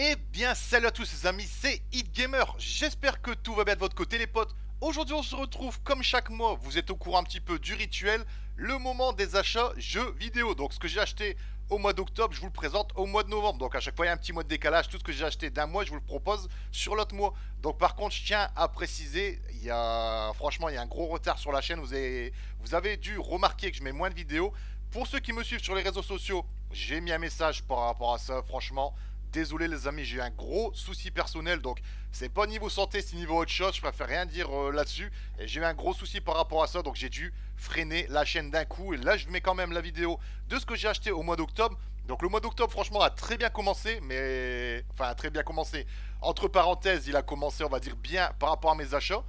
Eh bien, salut à tous les amis, c'est HitGamer. J'espère que tout va bien de votre côté les potes. Aujourd'hui on se retrouve comme chaque mois, vous êtes au courant un petit peu du rituel, le moment des achats jeux vidéo. Donc ce que j'ai acheté au mois d'octobre, je vous le présente au mois de novembre. Donc à chaque fois il y a un petit mois de décalage, tout ce que j'ai acheté d'un mois, je vous le propose sur l'autre mois. Donc par contre je tiens à préciser, franchement il y a un gros retard sur la chaîne, vous avez dû remarquer que je mets moins de vidéos. Pour ceux qui me suivent sur les réseaux sociaux, j'ai mis un message par rapport à ça, franchement. Désolé les amis, j'ai eu un gros souci personnel, donc c'est pas niveau santé, c'est niveau autre chose, je préfère rien dire là-dessus. Et j'ai eu un gros souci par rapport à ça, donc j'ai dû freiner la chaîne d'un coup. Et là je mets quand même la vidéo de ce que j'ai acheté au mois d'octobre. Donc le mois d'octobre franchement a très bien commencé, mais... Enfin très bien commencé. Entre parenthèses, il a commencé on va dire bien par rapport à mes achats.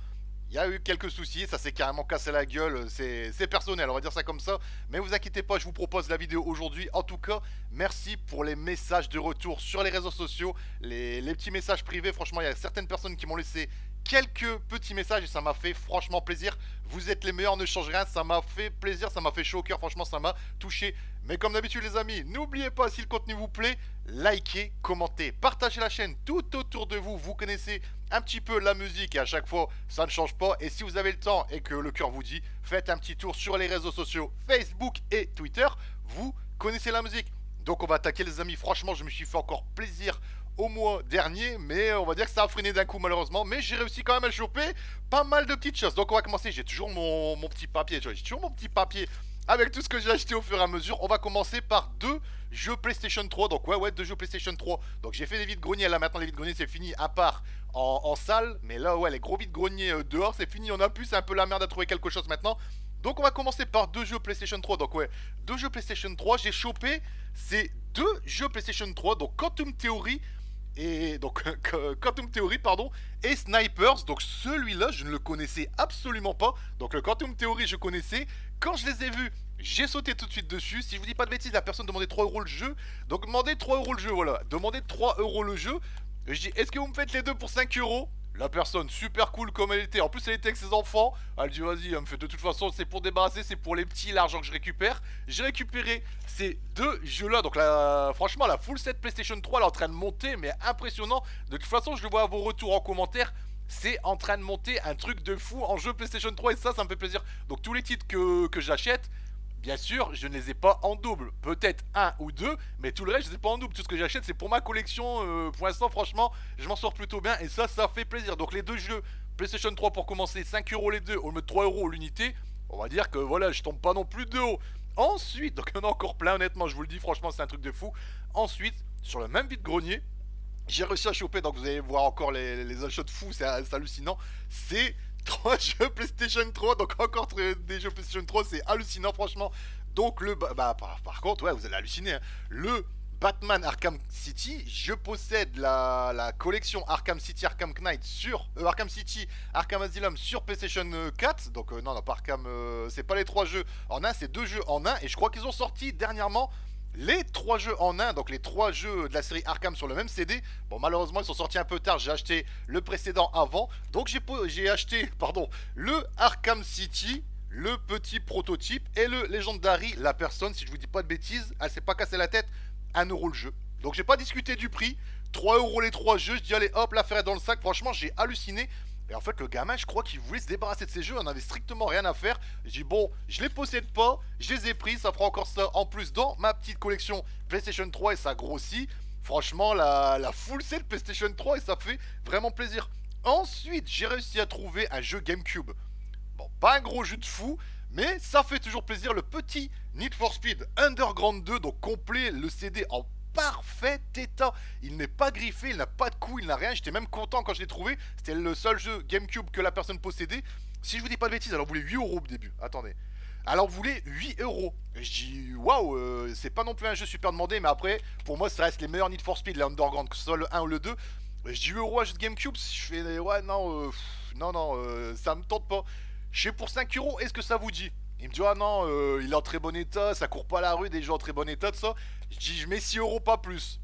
Il y a eu quelques soucis, ça s'est carrément cassé la gueule, c'est personnel, on va dire ça comme ça. Mais vous inquiétez pas, je vous propose la vidéo aujourd'hui. En tout cas, merci pour les messages de retour sur les réseaux sociaux, les petits messages privés. Franchement, il y a certaines personnes qui m'ont laissé quelques petits messages et ça m'a fait franchement plaisir. Vous êtes les meilleurs, ne changez rien, ça m'a fait plaisir, ça m'a fait chaud au cœur, franchement ça m'a touché. Mais comme d'habitude les amis, n'oubliez pas si le contenu vous plaît, likez, commentez, partagez la chaîne tout autour de vous. Vous connaissez un petit peu la musique et à chaque fois ça ne change pas. Et si vous avez le temps et que le cœur vous dit, faites un petit tour sur les réseaux sociaux Facebook et Twitter. Vous connaissez la musique. Donc on va attaquer les amis, franchement je me suis fait encore plaisir au mois dernier, mais on va dire que ça a freiné d'un coup malheureusement, mais j'ai réussi quand même à choper pas mal de petites choses. Donc on va commencer, j'ai toujours mon petit papier, tu vois, j'ai toujours mon petit papier avec tout ce que j'ai acheté au fur et à mesure. On va commencer par deux jeux PlayStation 3, donc ouais, deux jeux PlayStation 3. Donc j'ai fait des vides-greniers, là maintenant les vides-greniers c'est fini, à part en salle, mais là ouais, les gros vides-greniers dehors c'est fini, on a plus, c'est un peu la merde à trouver quelque chose maintenant. Donc on va commencer par deux jeux PlayStation 3. Donc ouais, deux jeux PlayStation 3. J'ai chopé ces deux jeux PlayStation 3. Donc Quantum Theory et donc Quantum Theory pardon et Snipers. Donc celui-là je ne le connaissais absolument pas. Donc le Quantum Theory je connaissais. Quand je les ai vus, j'ai sauté tout de suite dessus. Si je vous dis pas de bêtises, la personne demandait 3 € le jeu. Donc demandez 3 € le jeu, voilà. Demandez 3 € le jeu. Je dis est-ce que vous me faites les deux pour 5 €? La personne, super cool comme elle était. En plus, elle était avec ses enfants. Elle dit vas-y, elle me fait de toute façon, c'est pour débarrasser, c'est pour les petits, l'argent que je récupère. J'ai récupéré ces deux jeux-là. Donc là, franchement, la full set PlayStation 3, elle est en train de monter, mais impressionnant. De toute façon, je le vois à vos retours en commentaire. C'est en train de monter un truc de fou en jeu PlayStation 3 et ça me fait plaisir. Donc tous les titres que j'achète, bien sûr, je ne les ai pas en double. Peut-être un ou deux, mais tout le reste, je ne les ai pas en double. Tout ce que j'achète, c'est pour ma collection. Pour l'instant, franchement, je m'en sors plutôt bien. Et ça fait plaisir. Donc, les deux jeux PlayStation 3 pour commencer, 5 € les deux, au lieu de 3 € l'unité. On va dire que voilà, je tombe pas non plus de haut. Ensuite, donc il y en a encore plein, honnêtement, je vous le dis, franchement, c'est un truc de fou. Ensuite, sur le même vide-grenier, j'ai réussi à choper, donc vous allez voir encore les achats de fou, c'est hallucinant. C'est 3 jeux PlayStation 3, donc encore des jeux PlayStation 3, c'est hallucinant franchement. Donc par contre, ouais, vous allez halluciner, hein. Le Batman Arkham City, je possède la collection Arkham City, Arkham Knight sur Arkham City, Arkham Asylum sur PlayStation 4. Donc non, pas Arkham, c'est pas les 3 jeux en un, c'est 2 jeux en un. Et je crois qu'ils ont sorti dernièrement les 3 jeux en un, donc les 3 jeux de la série Arkham sur le même CD. Bon, malheureusement, ils sont sortis un peu tard. J'ai acheté le précédent avant. Donc, j'ai acheté, pardon, le Arkham City, le petit prototype, et le Legendary. La personne, si je vous dis pas de bêtises, elle s'est pas cassé la tête. 1 € le jeu. Donc, j'ai pas discuté du prix. 3 € les 3 jeux. Je dis, allez, hop, l'affaire est dans le sac. Franchement, j'ai halluciné. Et en fait, le gamin, je crois qu'il voulait se débarrasser de ces jeux. On avait strictement rien à faire. J'ai dit, bon, je les possède pas. Je les ai pris. Ça fera encore ça en plus dans ma petite collection PlayStation 3 et ça grossit. Franchement, la full set PlayStation 3 et ça fait vraiment plaisir. Ensuite, j'ai réussi à trouver un jeu GameCube. Bon, pas un gros jeu de fou, mais ça fait toujours plaisir. Le petit Need for Speed Underground 2, donc complet, le CD en parfait état. Il n'est pas griffé, il n'a pas de coups, il n'a rien. J'étais même content quand je l'ai trouvé. C'était le seul jeu GameCube que la personne possédait. Si je vous dis pas de bêtises, alors vous voulez 8 € au début. Attendez. Alors vous voulez 8 €. Et je dis waouh, c'est pas non plus un jeu super demandé, mais après, pour moi, ça reste les meilleurs Need for Speed, les Underground, que ce soit le 1 ou le 2. Je dis 8 € à jeu de GameCube, je fais ouais, non, non, ça me tente pas. Je fais pour 5 €, est-ce que ça vous dit? Il me dit ah non, il est en très bon état, ça court pas à la rue, des gens en très bon état, de ça. Je dis je mets 6 € pas plus.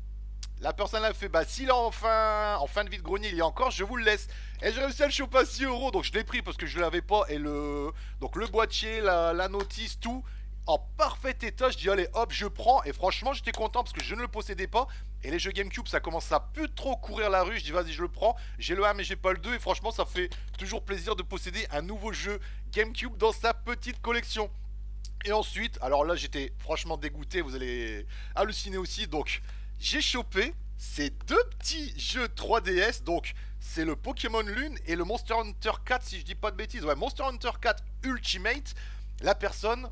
La personne a fait bah s'il est en fin de vide-grenier, il y a encore, je vous le laisse. Et j'ai réussi à le choper à 6 €, donc je l'ai pris parce que je l'avais pas. Et donc le boîtier, la notice, tout en parfait état. Je dis allez hop, je prends. Et franchement, j'étais content parce que je ne le possédais pas. Et les jeux GameCube, ça commence à plus trop courir la rue. Je dis vas-y, je le prends. J'ai le 1 mais j'ai pas le 2. Et franchement, ça fait toujours plaisir de posséder un nouveau jeu GameCube dans sa petite collection. Et ensuite, alors là j'étais franchement dégoûté, vous allez halluciner aussi. Donc j'ai chopé ces deux petits jeux 3DS. Donc c'est le Pokémon Lune et le Monster Hunter 4 si je dis pas de bêtises. Ouais, Monster Hunter 4 Ultimate. La personne,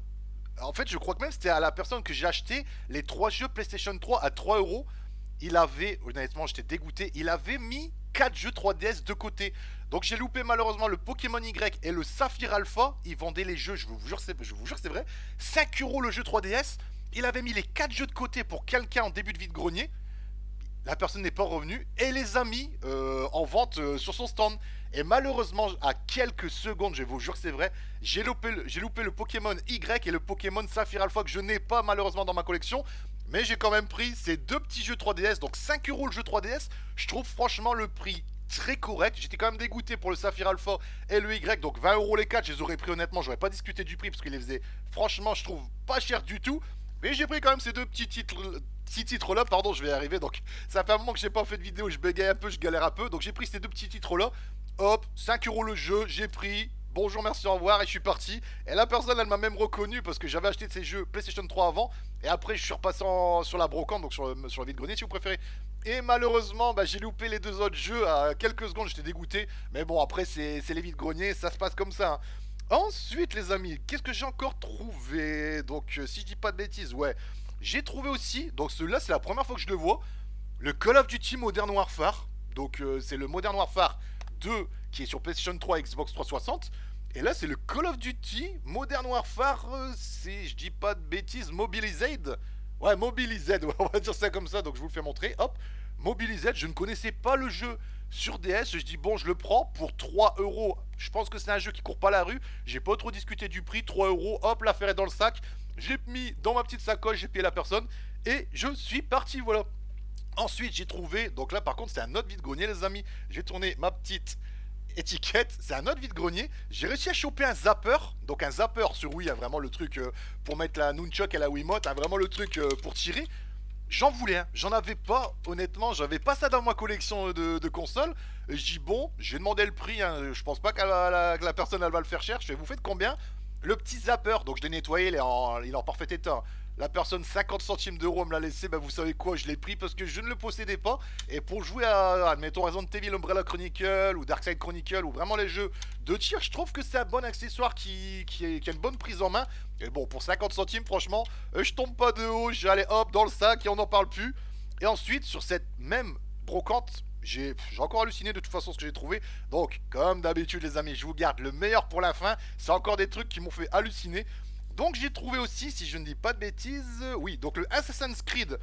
en fait je crois que même c'était à la personne que j'ai acheté les trois jeux PlayStation 3 à 3 euros. Il avait, honnêtement j'étais dégoûté, il avait mis 4 jeux 3DS de côté. Donc j'ai loupé malheureusement le Pokémon Y et le Saphir Alpha. Ils vendaient les jeux, je vous jure c'est vrai, 5 euros le jeu 3DS. Il avait mis les 4 jeux de côté pour quelqu'un en début de vide-grenier. La personne n'est pas revenue et les a mis en vente sur son stand. Et malheureusement, à quelques secondes, je vous jure que c'est vrai, j'ai loupé le Pokémon Y et le Pokémon Saphir Alpha que je n'ai pas malheureusement dans ma collection. Mais j'ai quand même pris ces deux petits jeux 3DS, donc 5 euros le jeu 3DS. Je trouve franchement le prix très correct. J'étais quand même dégoûté pour le Saphir Alpha et le Y, donc 20 euros les 4, je les aurais pris honnêtement. J'aurais pas discuté du prix parce qu'il les faisait franchement, je trouve pas cher du tout. Mais j'ai pris quand même ces deux petits titres là, pardon, je vais y arriver. Donc ça fait un moment que j'ai pas fait de vidéo, je bégaye un peu, je galère un peu. Donc j'ai pris ces deux petits titres là. Hop, 5 euros le jeu, j'ai pris. Bonjour, merci, au revoir, et je suis parti. Et la personne, elle m'a même reconnu parce que j'avais acheté de ces jeux PlayStation 3 avant. Et après, je suis repassé sur la brocante, donc sur le vide-grenier si vous préférez. Et malheureusement, bah, j'ai loupé les deux autres jeux à quelques secondes, j'étais dégoûté. Mais bon, après, c'est les vide-greniers, ça se passe comme ça, hein. Ensuite, les amis, qu'est-ce que j'ai encore trouvé? Donc, si je dis pas de bêtises, ouais. J'ai trouvé aussi, donc celui-là, c'est la première fois que je le vois, le Call of Duty Modern Warfare. Donc, c'est le Modern Warfare 2 qui est sur PlayStation 3 et Xbox 360. Et là, c'est le Call of Duty Modern Warfare, si je dis pas de bêtises, Mobilized. Ouais, Mobilized, ouais, on va dire ça comme ça, donc je vous le fais montrer. Hop, Mobilized, je ne connaissais pas le jeu sur DS. Je dis, bon, je le prends pour 3 euros. Je pense que c'est un jeu qui court pas la rue. J'ai pas trop discuté du prix, 3 euros. Hop, l'affaire est dans le sac. J'ai mis dans ma petite sacoche, j'ai payé la personne. Et je suis parti, voilà. Ensuite, j'ai trouvé, donc là par contre, c'est un autre vide-grenier, les amis. J'ai tourné ma petite étiquette, c'est un autre vide-grenier. J'ai réussi à choper un zapper. Donc un zapper sur Wii, il y a vraiment le truc pour mettre la nunchuk et la Wiimote, a vraiment le truc pour tirer. J'en voulais un, j'en avais pas, honnêtement, j'avais pas ça dans ma collection de consoles. Et je dis bon, j'ai demandé le prix, hein. Je pense pas que la personne elle va le faire cher. Je fais, vous faites combien? Le petit zapper, donc je l'ai nettoyé, il est en parfait état. La personne 50 centimes d'euros me l'a laissé, bah vous savez quoi, je l'ai pris parce que je ne le possédais pas. Et pour jouer à, admettons, Resident Evil Umbrella Chronicle ou Darkside Chronicle ou vraiment les jeux de tir, je trouve que c'est un bon accessoire qui a une bonne prise en main. Et bon, pour 50 centimes, franchement, je tombe pas de haut, j'allais hop dans le sac et on n'en parle plus. Et ensuite, sur cette même brocante, j'ai encore halluciné de toute façon ce que j'ai trouvé. Donc, comme d'habitude, les amis, je vous garde le meilleur pour la fin. C'est encore des trucs qui m'ont fait halluciner. Donc, j'ai trouvé aussi, si je ne dis pas de bêtises, oui, donc le Assassin's Creed.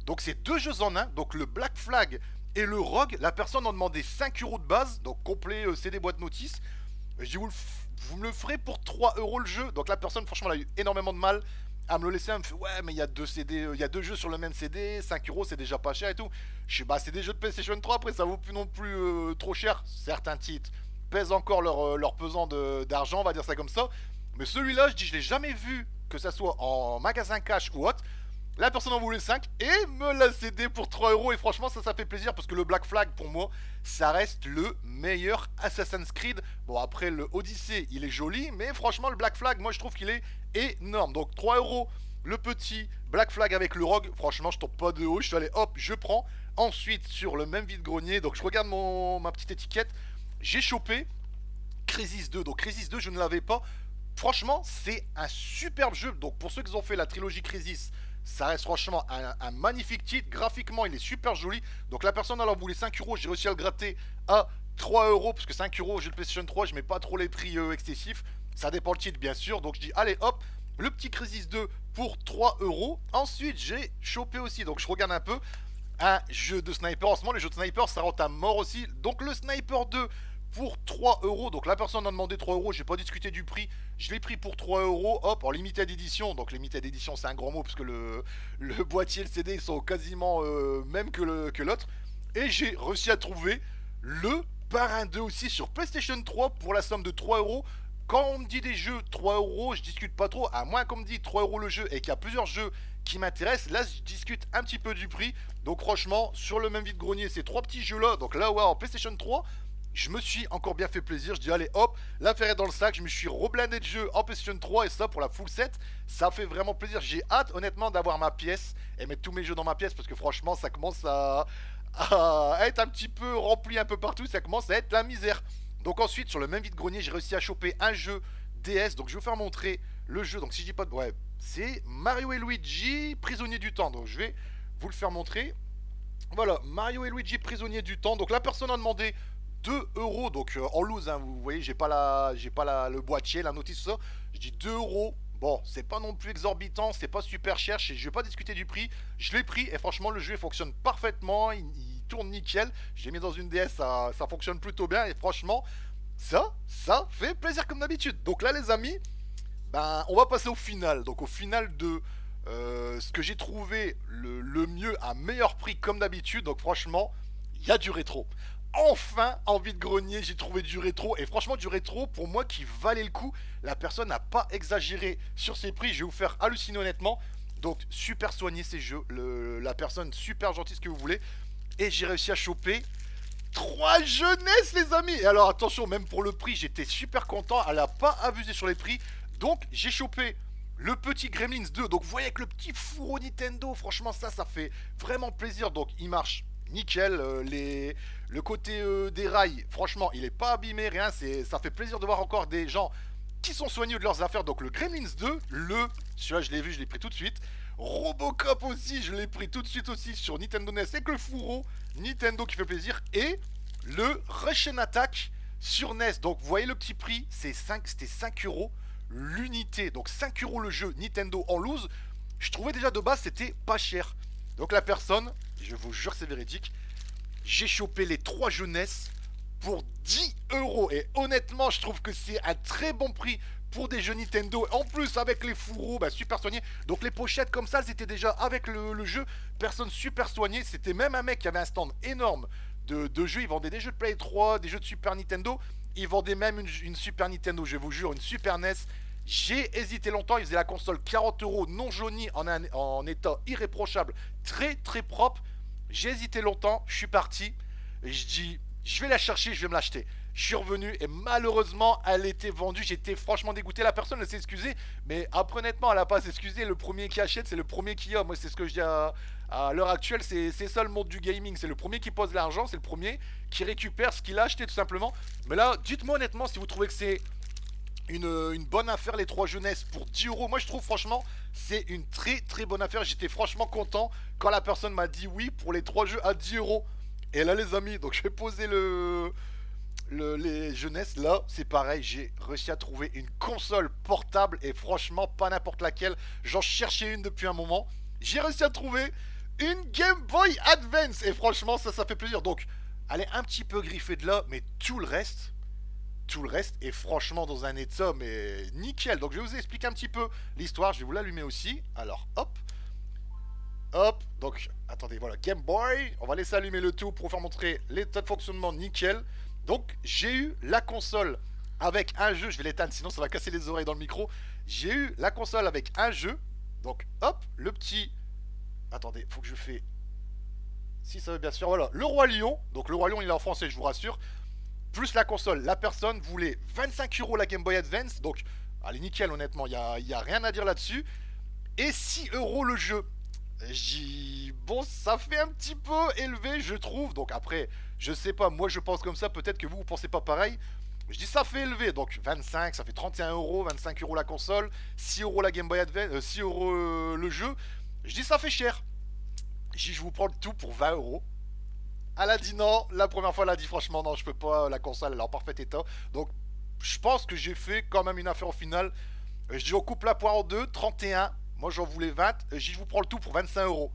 Donc, c'est deux jeux en un. Donc, le Black Flag et le Rogue. La personne en demandait 5 euros de base, donc complet CD boîte notice. Je dis, vous me le ferez pour 3 euros le jeu. Donc, la personne, franchement, elle a eu énormément de mal à me le laisser. Elle me fait, ouais, mais il y a deux CD, il y a deux jeux sur le même CD, 5 euros, c'est déjà pas cher et tout. Je sais, bah, c'est des jeux de PlayStation 3, après, ça vaut plus non plus trop cher. Certains titres pèsent encore leur pesant d'argent, on va dire ça comme ça. Mais celui-là, je dis, je l'ai jamais vu, que ça soit en magasin cash ou autre. La personne en voulait 5 et me l'a cédé pour 3 euros. Et franchement, ça fait plaisir parce que le Black Flag, pour moi, ça reste le meilleur Assassin's Creed. Bon, après, le Odyssey, il est joli, mais franchement, le Black Flag, moi, je trouve qu'il est énorme. Donc, 3 euros, le petit Black Flag avec le Rogue. Franchement, je tombe pas de haut. Je suis allé, hop, je prends. Ensuite, sur le même vide-grenier, donc je regarde ma petite étiquette. J'ai chopé Crysis 2. Donc, Crysis 2, je ne l'avais pas. Franchement, c'est un superbe jeu. Donc, pour ceux qui ont fait la trilogie Crysis, ça reste franchement un magnifique titre. Graphiquement, il est super joli. Donc, la personne, elle en voulait 5 euros. J'ai réussi à le gratter à 3 euros. Parce que 5 euros au jeu de PlayStation 3, je mets pas trop les prix excessifs. Ça dépend le titre, bien sûr. Donc, je dis, allez, hop, le petit Crysis 2 pour 3 euros. Ensuite, j'ai chopé aussi. Donc, je regarde un peu un jeu de sniper. En ce moment, les jeux de sniper, ça rentre à mort aussi. Donc, le Sniper 2 pour 3 euros. Donc la personne a demandé 3 euros, j'ai pas discuté du prix, je l'ai pris pour 3 euros, hop, en limited edition. Donc limited edition, c'est un grand mot parce que le boîtier et le CD ils sont quasiment même que l'autre. Et j'ai réussi à trouver le Parrain 2 aussi sur PlayStation 3 pour la somme de 3 euros. quand on me dit des jeux 3 euros, je discute pas trop. À moins qu'on me dit 3 euros le jeu et qu'il y a plusieurs jeux qui m'intéressent, là je discute un petit peu du prix. Donc franchement, sur le même vide-grenier, ces trois petits jeux là, donc là ouais, en PlayStation 3, je me suis encore bien fait plaisir. Je dis allez hop, l'affaire est dans le sac. Je me suis reblindé de jeux en PlayStation 3 et ça pour la full set, ça fait vraiment plaisir. J'ai hâte honnêtement d'avoir ma pièce et mettre tous mes jeux dans ma pièce parce que franchement ça commence à être un petit peu rempli un peu partout. Ça commence à être la misère. Donc ensuite sur le même vide-grenier, j'ai réussi à choper un jeu DS. Donc je vais vous faire montrer le jeu. Donc si je dis pas de... Ouais, c'est Mario et Luigi Prisonnier du temps. Donc je vais vous le faire montrer. Voilà, Mario et Luigi Prisonnier du temps. Donc la personne a demandé 2 euros, donc en loose, hein, vous voyez, le boîtier, la notice, ça. Je dis 2 euros. Bon, c'est pas non plus exorbitant, c'est pas super cher, je vais pas discuter du prix. Je l'ai pris et franchement, le jeu fonctionne parfaitement, il tourne nickel. J'ai mis dans une DS, ça fonctionne plutôt bien et franchement, ça fait plaisir comme d'habitude. Donc là, les amis, ben, on va passer au final. Donc au final de ce que j'ai trouvé le mieux à meilleur prix comme d'habitude. Donc franchement, il y a du rétro. Enfin, en vide-grenier, j'ai trouvé du rétro. Et franchement, du rétro, pour moi, qui valait le coup. La personne n'a pas exagéré sur ses prix. Je vais vous faire halluciner honnêtement. Donc, super soigné ces jeux. La personne, super gentille, ce que vous voulez. Et j'ai réussi à choper 3 jeunesses, les amis. Et alors, attention, même pour le prix, j'étais super content. Elle n'a pas abusé sur les prix. Donc, j'ai chopé le petit Gremlins 2. Donc, vous voyez, avec le petit fourreau Nintendo. Franchement, ça fait vraiment plaisir. Donc, il marche nickel. Le côté des rails, franchement, il est pas abîmé, rien. Ça fait plaisir de voir encore des gens qui sont soigneux de leurs affaires. Donc le Gremlins 2, celui-là je l'ai vu, je l'ai pris tout de suite. Robocop aussi, je l'ai pris tout de suite aussi sur Nintendo NES avec le fourreau Nintendo qui fait plaisir. Et le Russian Attack sur NES. Donc vous voyez le petit prix, c'était 5 euros l'unité. Donc 5 euros le jeu Nintendo en loose. Je trouvais déjà de base c'était pas cher. Donc la personne, je vous jure c'est véridique, j'ai chopé les 3 jeunesses pour 10 euros. Et honnêtement, je trouve que c'est un très bon prix pour des jeux Nintendo. En plus, avec les fourreaux, bah, super soignés. Donc les pochettes comme ça, c'était déjà avec le jeu. Personne super soigné. C'était même un mec qui avait un stand énorme de jeux. Il vendait des jeux de Play 3, des jeux de Super Nintendo. Il vendait même une Super Nintendo, je vous jure, une Super NES. J'ai hésité longtemps, il faisait la console 40 euros, non jaunie, en état irréprochable, très très propre. J'ai hésité longtemps, je suis parti. Et je dis, je vais la chercher, je vais me l'acheter. Je suis revenu et malheureusement, elle était vendue. J'étais franchement dégoûté. La personne, elle s'est excusée. Mais après, honnêtement, elle n'a pas à s'excuser. Le premier qui achète, c'est le premier qui a. Moi, c'est ce que je dis à l'heure actuelle. C'est ça le monde du gaming. C'est le premier qui pose l'argent. C'est le premier qui récupère ce qu'il a acheté, tout simplement. Mais là, dites-moi honnêtement si vous trouvez que c'est une bonne affaire les 3 jeunesses pour 10 euros. Moi je trouve franchement c'est une très très bonne affaire. J'étais franchement content quand la personne m'a dit oui pour les 3 jeux à 10 euros. Et là les amis, donc je vais poser les jeunesses. Là c'est pareil, j'ai réussi à trouver une console portable et franchement pas n'importe laquelle. J'en cherchais une depuis un moment. J'ai réussi à trouver une Game Boy Advance et franchement ça fait plaisir. Donc elle est un petit peu griffée de là, mais tout le reste est franchement dans un état mais nickel. Donc je vais vous expliquer un petit peu l'histoire, je vais vous l'allumer aussi. Alors hop, donc attendez, voilà, Game Boy, on va laisser allumer le tout pour vous faire montrer l'état de fonctionnement nickel. Donc j'ai eu la console avec un jeu, je vais l'éteindre sinon ça va casser les oreilles dans le micro. J'ai eu la console avec un jeu, donc hop, le petit... Attendez, faut que je fais... Si ça veut bien sûr, voilà, le Roi Lion. Donc le Roi Lion il est en français, je vous rassure. Plus la console. La personne voulait 25 euros la Game Boy Advance. Donc, allez, nickel, honnêtement, il n'y a rien à dire là-dessus. Et 6 euros le jeu. J'ai... Bon, ça fait un petit peu élevé, je trouve. Donc après, je sais pas, moi je pense comme ça. Peut-être que vous pensez pas pareil. Je dis ça fait élevé. Donc 25, ça fait 31 euros. 25 euros la console. 6 euros la Game Boy Advance. 6 euros le jeu. Je dis ça fait cher. Je vous prends le tout pour 20 euros. Elle a dit non, la première fois elle a dit franchement non je peux pas, la console elle est en parfait état. Donc je pense que j'ai fait quand même une affaire au final. Je dis on coupe la poire en deux, 31, moi j'en voulais 20, je vous prends le tout pour 25 euros.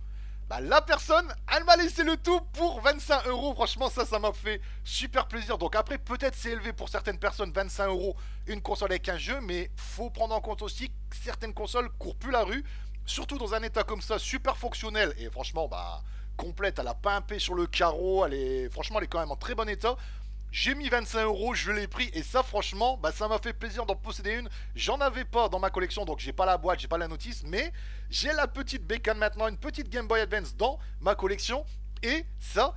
Bah la personne, elle m'a laissé le tout pour 25 euros, franchement ça m'a fait super plaisir. Donc après peut-être c'est élevé pour certaines personnes, 25 euros une console avec un jeu, mais faut prendre en compte aussi que certaines consoles courent plus la rue, surtout dans un état comme ça, super fonctionnel, et franchement bah... complète, elle a pas un P sur le carreau, franchement elle est quand même en très bon état. J'ai mis 25 euros, je l'ai pris et ça franchement, bah, ça m'a fait plaisir d'en posséder une. J'en avais pas dans ma collection, donc j'ai pas la boîte, j'ai pas la notice, mais j'ai la petite bécane maintenant, une petite Game Boy Advance dans ma collection et ça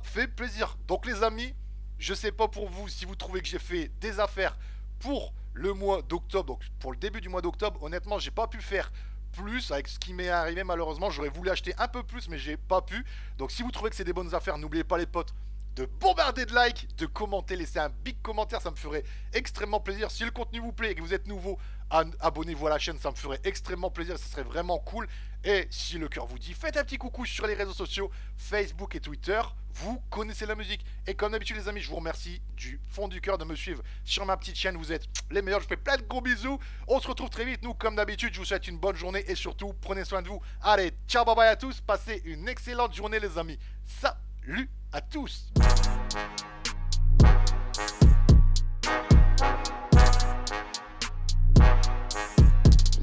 fait plaisir. Donc les amis, je sais pas pour vous si vous trouvez que j'ai fait des affaires pour le mois d'octobre, donc pour le début du mois d'octobre. Honnêtement, j'ai pas pu faire plus avec ce qui m'est arrivé malheureusement. J'aurais voulu acheter un peu plus, mais j'ai pas pu. Donc si vous trouvez que c'est des bonnes affaires, n'oubliez pas les potes de bombarder de likes, de commenter, laisser un big commentaire, ça me ferait extrêmement plaisir. Si le contenu vous plaît et que vous êtes nouveau, abonnez-vous à la chaîne, ça me ferait extrêmement plaisir, ça serait vraiment cool. Et si le cœur vous dit, faites un petit coucou sur les réseaux sociaux, Facebook et Twitter, vous connaissez la musique. Et comme d'habitude les amis, je vous remercie du fond du cœur de me suivre sur ma petite chaîne, vous êtes les meilleurs, je vous fais plein de gros bisous. On se retrouve très vite, nous comme d'habitude, je vous souhaite une bonne journée et surtout, prenez soin de vous. Allez, ciao, bye bye à tous, passez une excellente journée les amis. Salut à tous.